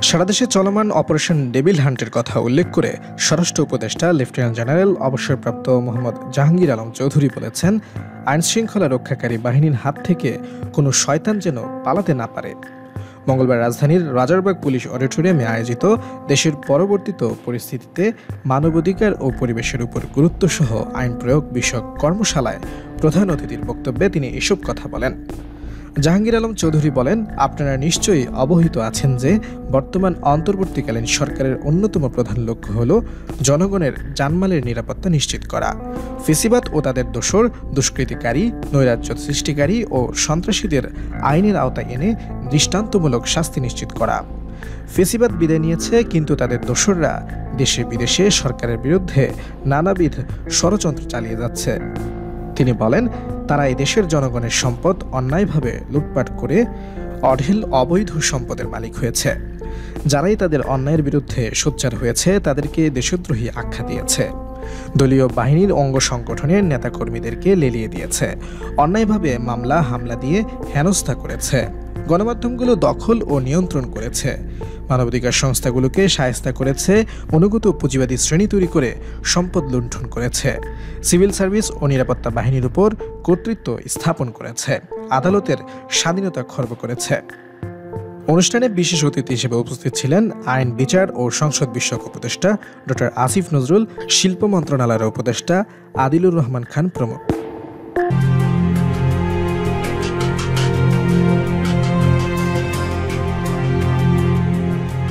সারা দেশে চলমান operation devil হান্টের কথা উল্লেখ করে স্বরাষ্ট্র উপদেষ্টা লেফটেন্যান্ট জেনারেল অবসরপ্রাপ্ত মোহাম্মদ জাহাঙ্গীর আলম চৌধুরী বলেছেন, আইনশৃঙ্খলা রক্ষাকারী বাহিনীর হাত থেকে কোনো শয়তান যেন পালাতে না পারে। মঙ্গলবার রাজধানীর রাজারবাগ পুলিশ অডিটোরিয়ামে আয়োজিত দেশের পরিবর্তিত পরিস্থিতিতে মানবাধিকার ও পরিবেশের উপর গুরুত্বসহ আইন প্রয়োগ বিষয়ক কর্মশালায় প্রধান অতিথির বক্তব্যে তিনি এসব কথা বলেন। জাহাঙ্গীর আলম চৌধুরী বলেন, আপনারা নিশ্চয়ই অবহিত আছেন যে বর্তমান অন্তর্বর্তীকালীন সরকারের অন্যতম প্রধান লক্ষ্য হল জনগণের জানমালের নিরাপত্তা নিশ্চিত করা, ফেসিবাদ ও তাদের দোসর দুষ্কৃতিকারী, নৈরাজ্য সৃষ্টিকারী ও সন্ত্রাসীদের আইনের আওতায় এনে দৃষ্টান্তমূলক শাস্তি নিশ্চিত করা। ফেসিবাদ বিদায় নিয়েছে, কিন্তু তাদের দোসররা দেশে বিদেশে সরকারের বিরুদ্ধে নানাবিধ ষড়যন্ত্র চালিয়ে যাচ্ছে। তিনি বলেন, তারা এই দেশের জনগণের সম্পদ অন্যায়ভাবে লুটপাট করে অঢেল অবৈধ সম্পদের মালিক হয়েছে। যারাই তাদের অন্যায়ের বিরুদ্ধে সোচ্চার হয়েছে তাদেরকে দেশদ্রোহী আখ্যা দিয়েছে, দলীয় বাহিনীর অঙ্গ সংগঠনের নেতাকর্মীদেরকে লেলিয়ে দিয়েছে, অন্যায়ভাবে মামলা হামলা দিয়ে হেনস্থা করেছে, গণমাধ্যমগুলো দখল ও নিয়ন্ত্রণ করেছে, মানবাধিকার সংস্থাগুলোকে শায়েস্তা করেছে, অনুগত পুঁজিবাদী শ্রেণী তৈরি করে সম্পদ লুণ্ঠন করেছে, সিভিল সার্ভিস ও নিরাপত্তা বাহিনীর উপর কর্তৃত্ব স্থাপন করেছে, আদালতের স্বাধীনতা খর্ব করেছে। অনুষ্ঠানে বিশেষ অতিথি হিসেবে উপস্থিত ছিলেন আইন, বিচার ও সংসদ বিষয়ক উপদেষ্টা ডক্টর আসিফ নজরুল, শিল্প মন্ত্রণালয়ের উপদেষ্টা আদিলুর রহমান খান প্রমুখ।